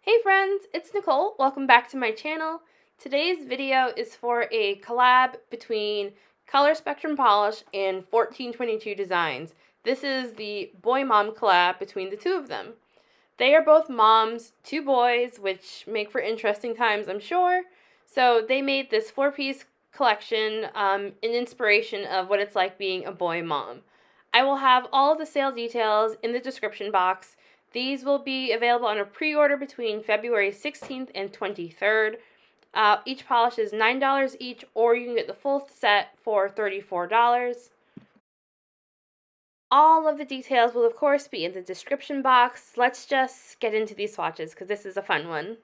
Hey friends, it's Nicole. Welcome back to my channel. Today's video is for a collab between Color Spectrum Polish and 1422 Designs. This is the boy-mom collab between the two of them. They are both moms, two boys, which make for interesting times, I'm sure. So they made this 4-piece collection in inspiration of what it's like being a boy mom. I will have all of the sale details in the description box. These will be available on a pre-order between February 16th and 23rd. Each polish is $9 each, or you can get the full set for $34. All of the details will, of course, be in the description box. Let's just get into these swatches, because this is a fun one.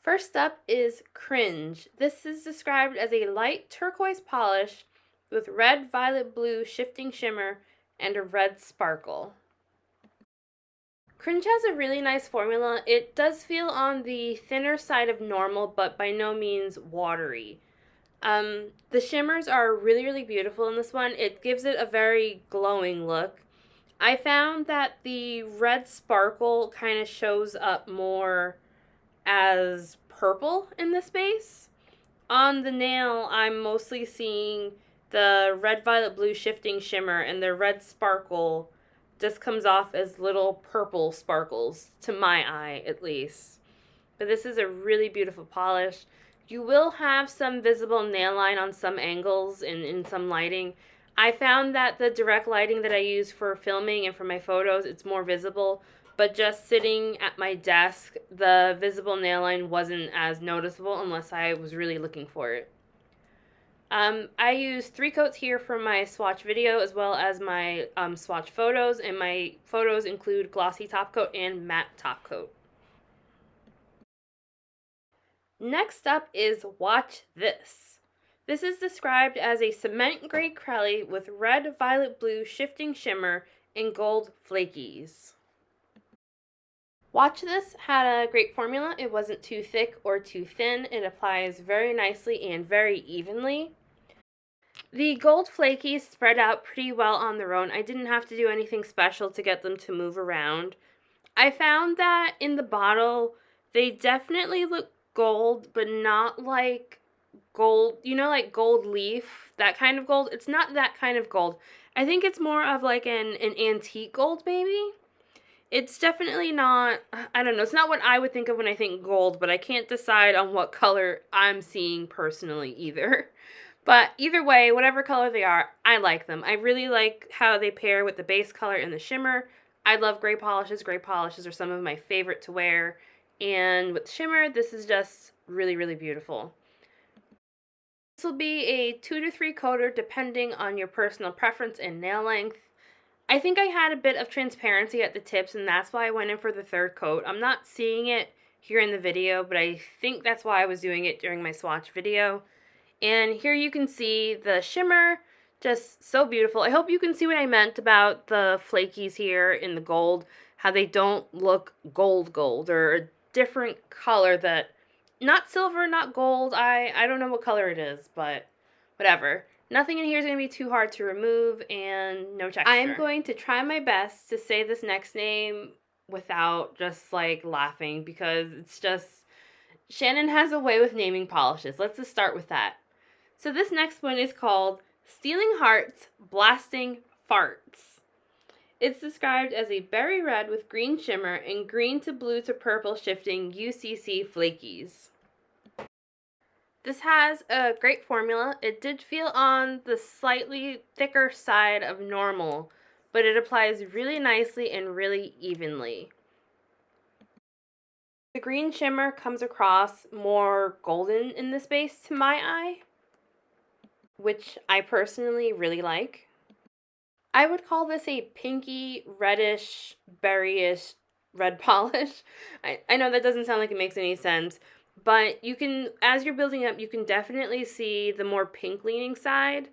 First up is Cringe. This is described as a light turquoise polish with red, violet, blue shifting shimmer and a red sparkle. Cringe has a really nice formula. It does feel on the thinner side of normal, but by no means watery. The shimmers are really, really beautiful in this one. It gives it a very glowing look. I found that the red sparkle kind of shows up more as purple in this base. On the nail, I'm mostly seeing the red, violet, blue shifting shimmer, and the red sparkle just comes off as little purple sparkles, to my eye at least. But this is a really beautiful polish. You will have some visible nail line on some angles and in some lighting. I found that the direct lighting that I use for filming and for my photos, it's more visible. But just sitting at my desk, the visible nail line wasn't as noticeable unless I was really looking for it. I use 3 coats here for my swatch video as well as my swatch photos, and my photos include glossy top coat and matte top coat. Next up is Watch This. This is described as a cement gray crelly with red, violet, blue shifting shimmer and gold flakies. Watch This had a great formula. It wasn't too thick or too thin. It applies very nicely and very evenly. The gold flakies spread out pretty well on their own. I didn't have to do anything special to get them to move around. I found that in the bottle, they definitely look gold, but not like gold, like gold leaf, that kind of gold. It's not that kind of gold. I think it's more of like an antique gold, maybe. It's definitely not, I don't know, it's not what I would think of when I think gold, but I can't decide on what color I'm seeing personally either. But either way, whatever color they are, I like them. I really like how they pair with the base color and the shimmer. I love gray polishes. Gray polishes are some of my favorite to wear. And with shimmer, this is just really, really beautiful. This will be a 2 to 3 coater depending on your personal preference and nail length. I think I had a bit of transparency at the tips, and that's why I went in for the 3rd coat. I'm not seeing it here in the video, but I think that's why I was doing it during my swatch video. And here you can see the shimmer, just so beautiful. I hope you can see what I meant about the flakies here in the gold, how they don't look gold or a different color that, not silver, not gold, I don't know what color it is, but whatever. Nothing in here is going to be too hard to remove, and no texture. I am going to try my best to say this next name without just like laughing, because it's just, Shannon has a way with naming polishes. Let's just start with that. So this next one is called Stealing Hearts, Blasting Farts. It's described as a berry red with green shimmer and green to blue to purple shifting UCC flakies. This has a great formula. It did feel on the slightly thicker side of normal, but it applies really nicely and really evenly. The green shimmer comes across more golden in this base to my eye, which I personally really like. I would call this a pinky, reddish, berryish red polish. I know that doesn't sound like it makes any sense, but you can, as you're building up, you can definitely see the more pink leaning side,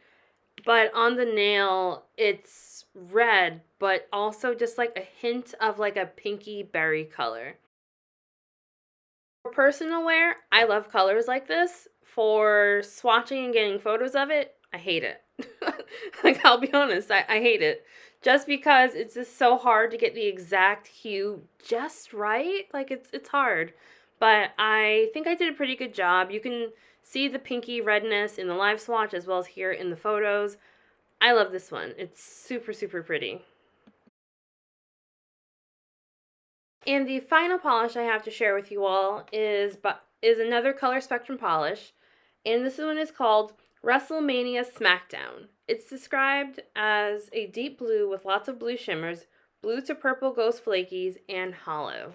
but on the nail, it's red, but also just like a hint of like a pinky berry color. For personal wear, I love colors like this. For swatching and getting photos of it, I hate it. Like, I'll be honest, I hate it. Just because it's just so hard to get the exact hue just right. Like, it's hard. But I think I did a pretty good job. You can see the pinky redness in the live swatch as well as here in the photos. I love this one. It's super, super pretty. And the final polish I have to share with you all is another color spectrum polish, and this one is called Wrestle Mania Smackdown. It's described as a deep blue with lots of blue shimmers, blue to purple ghost flakies, and hollow.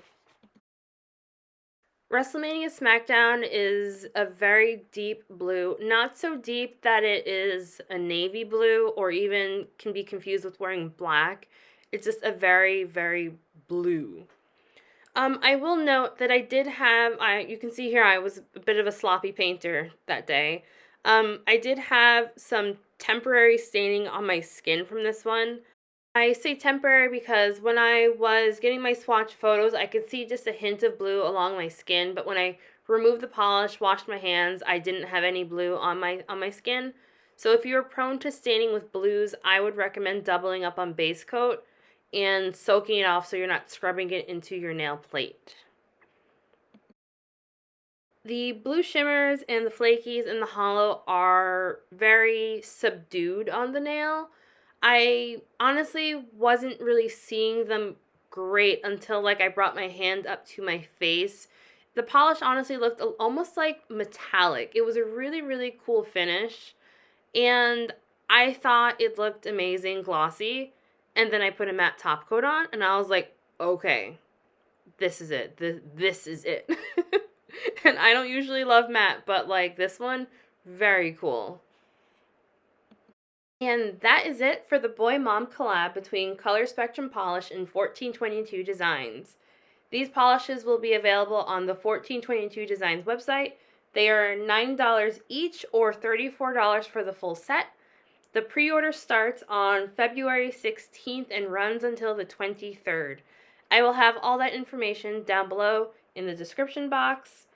WrestleMania SmackDown is a very deep blue, not so deep that it is a navy blue or even can be confused with wearing black. It's just a very, very blue. I will note that you can see here I was a bit of a sloppy painter that day. I did have some temporary staining on my skin from this one. I say temporary because when I was getting my swatch photos, I could see just a hint of blue along my skin, but when I removed the polish, washed my hands, I didn't have any blue on my skin. So if you're prone to staining with blues, I would recommend doubling up on base coat and soaking it off so you're not scrubbing it into your nail plate. The blue shimmers and the flakies and the hollow are very subdued on the nail. I honestly wasn't really seeing them great until like I brought my hand up to my face. The polish honestly looked almost like metallic. It was a really, really cool finish, and I thought it looked amazing, glossy. And then I put a matte top coat on, and I was like, okay, this is it. This is it. And I don't usually love matte, but like this one, very cool. And that is it for the boy-mom collab between Color Spectrum Polish and 1422 Designs. These polishes will be available on the 1422 Designs website. They are $9 each or $34 for the full set. The pre-order starts on February 16th and runs until the 23rd. I will have all that information down below in the description box.